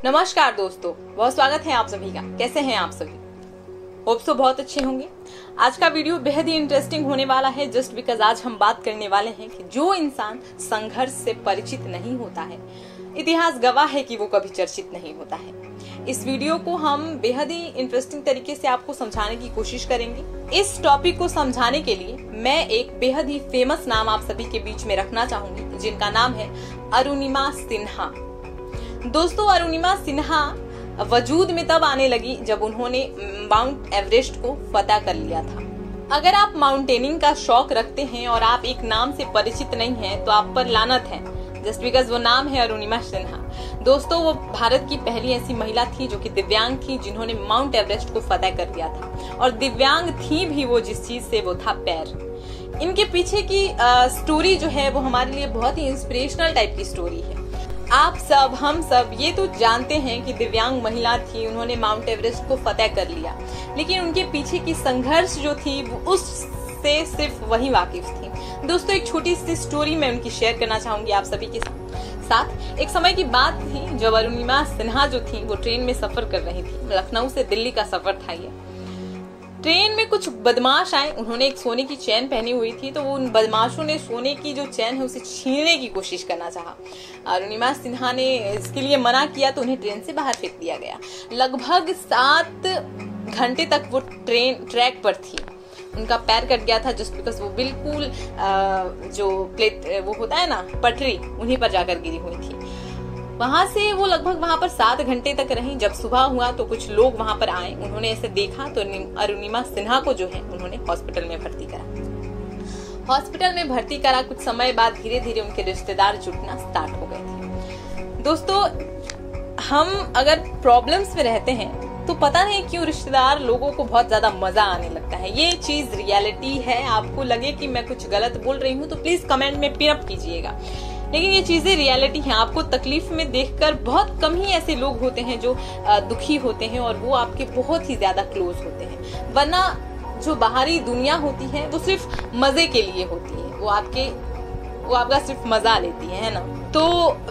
नमस्कार दोस्तों, बहुत स्वागत है आप सभी का। कैसे हैं आप सभी? होप सो बहुत अच्छे होंगे। आज का वीडियो बेहद ही इंटरेस्टिंग होने वाला है, जस्ट बिकॉज आज हम बात करने वाले हैं कि जो इंसान संघर्ष से परिचित नहीं होता है, इतिहास गवाह है कि वो कभी चर्चित नहीं होता है। इस वीडियो को हम बेहद ही इंटरेस्टिंग तरीके से आपको समझाने की कोशिश करेंगे। इस टॉपिक को समझाने के लिए मैं एक बेहद ही फेमस नाम आप सभी के बीच में रखना चाहूंगी, जिनका नाम है अरुणिमा सिन्हा। दोस्तों, अरुणिमा सिन्हा वजूद में तब आने लगी जब उन्होंने माउंट एवरेस्ट को फतह कर लिया था। अगर आप माउंटेनिंग का शौक रखते हैं और आप एक नाम से परिचित नहीं हैं, तो आप पर लानत है, जस्ट बिकॉज वो नाम है अरुणिमा सिन्हा। दोस्तों, वो भारत की पहली ऐसी महिला थी जो कि दिव्यांग थी, जिन्होंने माउंट एवरेस्ट को फतह कर लिया था। और दिव्यांग थी भी वो जिस चीज से, वो था पैर। इनके पीछे की स्टोरी जो है वो हमारे लिए बहुत ही इंस्पिरेशनल टाइप की स्टोरी है। आप सब, हम सब ये तो जानते हैं कि दिव्यांग महिला थी, उन्होंने माउंट एवरेस्ट को फतह कर लिया, लेकिन उनके पीछे की संघर्ष जो थी वो उससे सिर्फ वही वाकिफ थी। दोस्तों, एक छोटी सी स्टोरी मैं उनकी शेयर करना चाहूंगी आप सभी के साथ। एक समय की बात थी जब अरुणिमा सिन्हा जो थी वो ट्रेन में सफर कर रही थी। लखनऊ से दिल्ली का सफर था ये। ट्रेन में कुछ बदमाश आए, उन्होंने एक सोने की चैन पहनी हुई थी, तो वो उन बदमाशों ने सोने की जो चैन है उसे छीनने की कोशिश करना चाहा। अरुणिमा सिन्हा ने इसके लिए मना किया तो उन्हें ट्रेन से बाहर फेंक दिया गया। लगभग 7 घंटे तक वो ट्रेन ट्रैक पर थी। उनका पैर कट गया था, जस्ट बिकॉज वो बिल्कुल जो प्लेट वो होता है ना, पटरी, उन्हीं पर जाकर गिरी हुई थी। वहां से वो लगभग वहां पर 7 घंटे तक रही। जब सुबह हुआ तो कुछ लोग वहां पर आए, उन्होंने ऐसे देखा तो अरुणिमा सिन्हा को जो है उन्होंने हॉस्पिटल में भर्ती करा। हॉस्पिटल में भर्ती करा कुछ समय बाद धीरे धीरे उनके रिश्तेदार जुटना स्टार्ट हो गए थे। दोस्तों, हम अगर प्रॉब्लम्स में रहते हैं तो पता नहीं क्यों रिश्तेदार लोगों को बहुत ज्यादा मजा आने लगता है। ये चीज रियलिटी है। आपको लगे कि मैं कुछ गलत बोल रही हूँ तो प्लीज कमेंट में पिन अप कीजिएगा, लेकिन ये चीजें रियलिटी हैं। आपको तकलीफ में देखकर बहुत कम ही ऐसे लोग होते हैं जो दुखी होते हैं और वो आपके बहुत ही ज्यादा क्लोज होते हैं, वरना जो बाहरी दुनिया होती है वो सिर्फ मजे के लिए होती है। वो आपका सिर्फ मजा लेती है ना। तो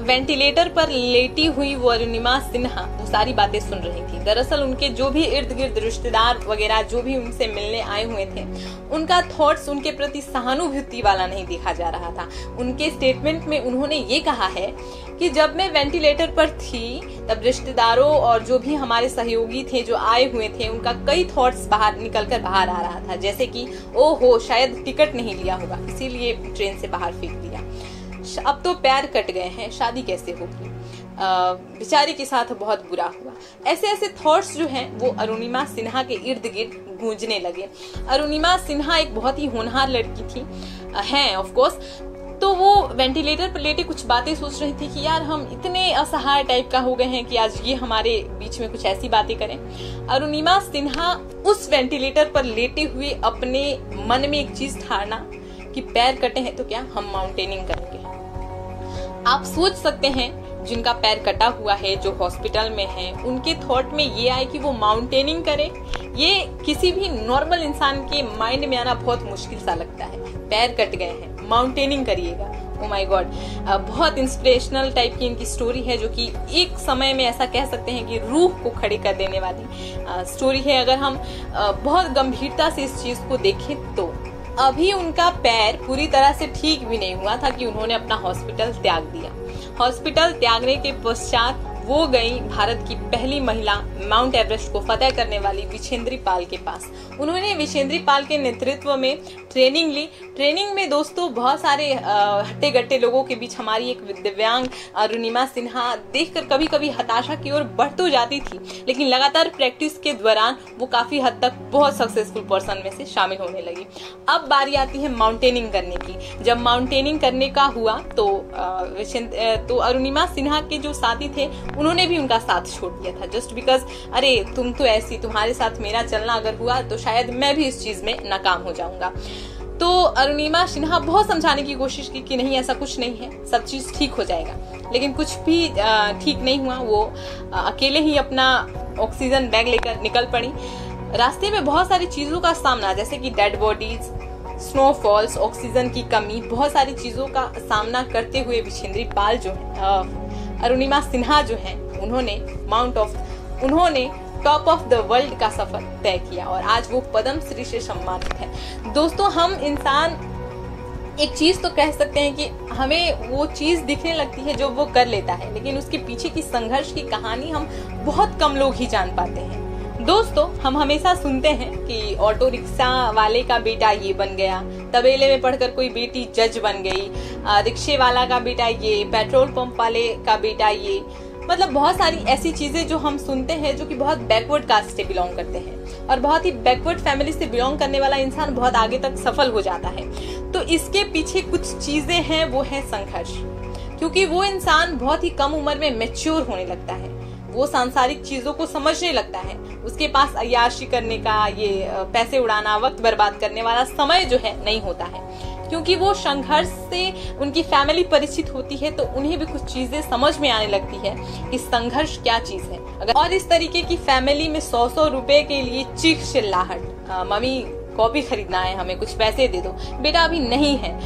वेंटिलेटर पर लेटी हुई वो अरुणिमा सिन्हा वो सारी बातें सुन रही थी। दरअसल उनके जो भी इर्द गिर्द रिश्तेदार वगैरह जो भी उनसे मिलने आए हुए थे, उनका थॉट्स उनके प्रति सहानुभूति वाला नहीं देखा जा रहा था। उनके स्टेटमेंट में उन्होंने ये कहा है कि जब मैं वेंटिलेटर पर थी तब रिश्तेदारों और जो भी हमारे सहयोगी थे जो आए हुए थे, उनका कई थॉट्स बाहर निकलकर बाहर आ रहा था, जैसे कि ओहो शायद टिकट नहीं लिया होगा इसीलिए ट्रेन से बाहर फेंक दिया, अब तो पैर कट गए हैं, शादी कैसे होगी, बेचारी के साथ बहुत बुरा हुआ। ऐसे थॉट्स जो हैं वो अरुणिमा सिन्हा के इर्द गिर्द गूंजने लगे। अरुणिमा सिन्हा एक बहुत ही होनहार लड़की थी, हैं ऑफ कोर्स। तो वो वेंटिलेटर पर लेटे कुछ बातें सोच रही थी कि यार हम इतने असहाय टाइप का हो गए हैं कि आज ये हमारे बीच में कुछ ऐसी बातें करें। अरुणिमा सिन्हा उस वेंटिलेटर पर लेटे हुए अपने मन में एक चीज ठाना कि पैर कटे हैं तो क्या हम माउंटेनिंग करेंगे। आप सोच सकते हैं जिनका पैर कटा हुआ है, जो हॉस्पिटल में है, उनके थॉट में ये आए कि वो माउंटेनिंग करें। ये किसी भी नॉर्मल इंसान के माइंड में आना बहुत मुश्किल सा लगता है। पैर कट गए हैं, माउंटेनिंग करिएगा। ओ माय गॉड, बहुत इंस्पिरेशनल टाइप की इनकी स्टोरी है, जो कि एक समय में ऐसा कह सकते हैं कि रूह को खड़े कर देने वाली स्टोरी है। अगर हम बहुत गंभीरता से इस चीज को देखें तो अभी उनका पैर पूरी तरह से ठीक भी नहीं हुआ था कि उन्होंने अपना हॉस्पिटल त्याग दिया। हॉस्पिटल त्यागने के पश्चात वो गई भारत की पहली महिला माउंट एवरेस्ट को फतह करने वाली विशेंद्री पाल के पास। उन्होंने विशेंद्री पाल के नेतृत्व में ट्रेनिंग ली। ट्रेनिंग में दोस्तों बहुत सारे हट्टे गट्टे लोगों के बीच हमारी एक दिव्यांग अरुणिमा सिन्हा देखकर कभी कभी हताशा की ओर बढ़ तो जाती थी, लेकिन लगातार प्रैक्टिस के दौरान वो काफी हद तक बहुत सक्सेसफुल पर्सन में से शामिल होने लगी। अब बारी आती है माउंटेनिंग करने की। जब माउंटेनिंग करने का हुआ तो अरुणिमा सिन्हा के जो साथी थे उन्होंने भी उनका साथ छोड़ दिया था, जस्ट बिकॉज अरे तुम तो ऐसी, तुम्हारे साथ मेरा चलना अगर हुआ तो शायद मैं भी इस चीज में नाकाम हो जाऊंगा। तो अरुणिमा सिन्हा बहुत समझाने की कोशिश की कि नहीं ऐसा कुछ नहीं है, सब चीज ठीक हो जाएगा, लेकिन कुछ भी ठीक नहीं हुआ। वो अकेले ही अपना ऑक्सीजन बैग लेकर निकल पड़ी। रास्ते में बहुत सारी चीजों का सामना, जैसे कि डेड बॉडीज, स्नोफॉल्स, ऑक्सीजन की कमी, बहुत सारी चीजों का सामना करते हुए विशेंद्री पाल जो है, अरुणिमा सिन्हा जो है, उन्होंने टॉप ऑफ द वर्ल्ड का सफर तय किया और आज वो पद्म श्री से सम्मानित है। दोस्तों, हम इंसान एक चीज तो कह सकते हैं कि हमें वो चीज दिखने लगती है जो वो कर लेता है, लेकिन उसके पीछे की संघर्ष की कहानी हम बहुत कम लोग ही जान पाते हैं। दोस्तों, हम हमेशा सुनते हैं कि ऑटो रिक्शा वाले का बेटा ये बन गया, तबेले में पढ़कर कोई बेटी जज बन गई, रिक्शे वाला का बेटा ये, पेट्रोल पंप वाले का बेटा ये, मतलब बहुत सारी ऐसी चीजें जो हम सुनते हैं जो कि बहुत बैकवर्ड कास्ट से बिलोंग करते हैं और बहुत ही बैकवर्ड फैमिली से बिलोंग करने वाला इंसान बहुत आगे तक सफल हो जाता है। तो इसके पीछे कुछ चीजें हैं, वो है संघर्ष। क्योंकि वो इंसान बहुत ही कम उम्र में मैच्योर होने लगता है, वो सांसारिक चीजों को समझने लगता है, उसके पास अय्याशी करने का, ये पैसे उड़ाना, वक्त बर्बाद करने वाला समय जो है नहीं होता है। क्योंकि वो संघर्ष से उनकी फैमिली परिचित होती है तो उन्हें भी कुछ चीजें समझ में आने लगती है कि संघर्ष क्या चीज है। अगर और इस तरीके की फैमिली में 100 रुपए के लिए चीख चिल्लाहट, मम्मी कॉपी खरीदना है, हमें कुछ पैसे दे दो, बेटा अभी नहीं है,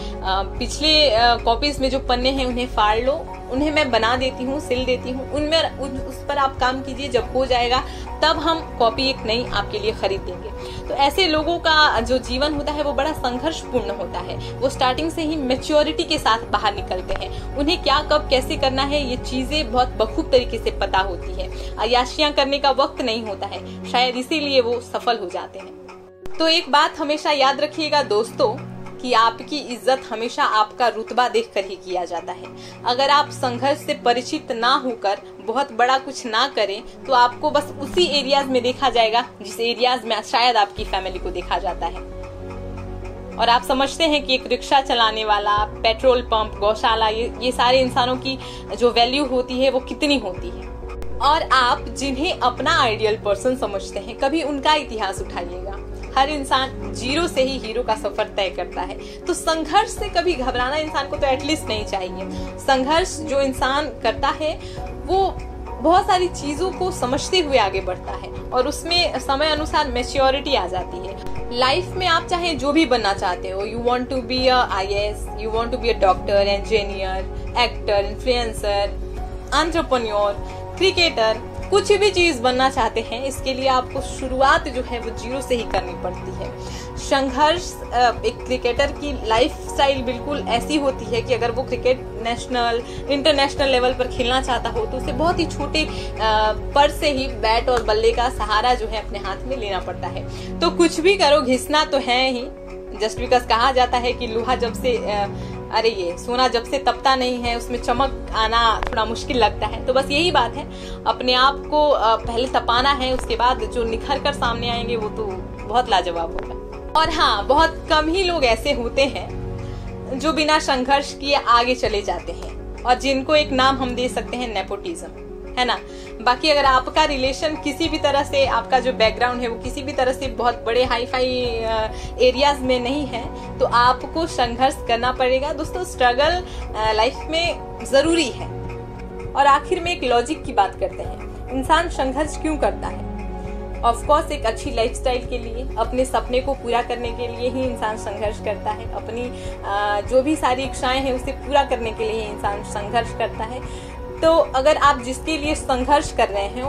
पिछले कॉपीज में जो पन्ने हैं उन्हें फाड़ लो, उन्हें मैं बना देती हूँ, सिल देती हूँ, उनमें उस पर आप काम कीजिए, जब हो जाएगा तब हम कॉपी एक नई आपके लिए खरीद देंगे। तो ऐसे लोगों का जो जीवन होता है वो बड़ा संघर्षपूर्ण होता है। वो स्टार्टिंग से ही मैच्योरिटी के साथ बाहर निकलते हैं, उन्हें क्या कब कैसे करना है ये चीजें बहुत बखूब तरीके से पता होती है। अय्याशियां करने का वक्त नहीं होता है, शायद इसीलिए वो सफल हो जाते हैं। तो एक बात हमेशा याद रखिएगा दोस्तों कि आपकी इज्जत हमेशा आपका रुतबा देखकर ही किया जाता है। अगर आप संघर्ष से परिचित ना होकर बहुत बड़ा कुछ ना करें तो आपको बस उसी एरियाज में देखा जाएगा जिस एरियाज में शायद आपकी फैमिली को देखा जाता है। और आप समझते हैं कि एक रिक्शा चलाने वाला, पेट्रोल पंप, गौशाला, ये सारे इंसानों की जो वैल्यू होती है वो कितनी होती है। और आप जिन्हें अपना आइडियल पर्सन समझते हैं, कभी उनका इतिहास उठाइएगा। हर इंसान जीरो से ही हीरो का सफर तय करता है। तो संघर्ष से कभी घबराना इंसान को तो एटलीस्ट नहीं चाहिए। संघर्ष जो इंसान करता है वो बहुत सारी चीजों को समझते हुए आगे बढ़ता है और उसमें समय अनुसार मैच्योरिटी आ जाती है। लाइफ में आप चाहे जो भी बनना चाहते हो, you want to be a IAS, you want to be a doctor, engineer, actor, influencer, entrepreneur, cricketer, कुछ भी चीज बनना चाहते हैं, इसके लिए आपको शुरुआत जो है वो जीरो से ही करनी पड़ती है। संघर्ष, एक क्रिकेटर की लाइफ स्टाइल बिल्कुल ऐसी होती है कि अगर वो क्रिकेट नेशनल, इंटरनेशनल लेवल पर खेलना चाहता हो तो उसे बहुत ही छोटे पर से ही बैट और बल्ले का सहारा जो है अपने हाथ में लेना पड़ता है। तो कुछ भी करो, घिसना तो है ही। जस्ट बिकॉज कहा जाता है कि लोहा जब से ये सोना जब से तपता नहीं है उसमें चमक आना थोड़ा मुश्किल लगता है। तो बस यही बात है, अपने आप को पहले तपाना है, उसके बाद जो निखर कर सामने आएंगे वो तो बहुत लाजवाब होगा। और हाँ, बहुत कम ही लोग ऐसे होते हैं जो बिना संघर्ष किए आगे चले जाते हैं और जिनको एक नाम हम दे सकते हैं नेपोटिज्म, है ना। बाकी अगर आपका रिलेशन किसी भी तरह से, आपका जो बैकग्राउंड है वो किसी भी तरह से बहुत बड़े हाई फाई एरियाज में नहीं है तो आपको संघर्ष करना पड़ेगा। दोस्तों, स्ट्रगल लाइफ में जरूरी है। और आखिर में एक लॉजिक की बात करते हैं, इंसान संघर्ष क्यों करता है? ऑफ कोर्स एक अच्छी लाइफस्टाइल के लिए, अपने सपने को पूरा करने के लिए ही इंसान संघर्ष करता है। अपनी जो भी सारी इच्छाएं हैं उसे पूरा करने के लिए ही इंसान संघर्ष करता है। तो अगर आप जिसके लिए संघर्ष कर रहे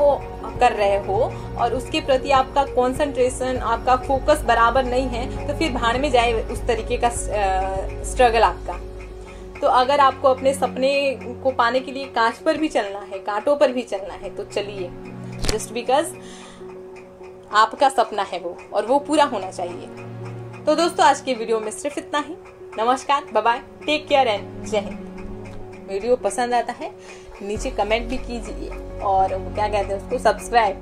हो और उसके प्रति आपका कंसंट्रेशन, आपका फोकस बराबर नहीं है तो फिर भाड़ में जाए उस तरीके का स्ट्रगल आपका। तो अगर आपको अपने सपने को पाने के लिए कांच पर भी चलना है, कांटों पर भी चलना है तो चलिए, जस्ट बिकॉज आपका सपना है वो और वो पूरा होना चाहिए। तो दोस्तों, आज के वीडियो में सिर्फ इतना ही। नमस्कार, bye bye, take care and जय हिंद। वीडियो पसंद आता है नीचे कमेंट भी कीजिए और क्या कहते हैं उसको, सब्सक्राइब।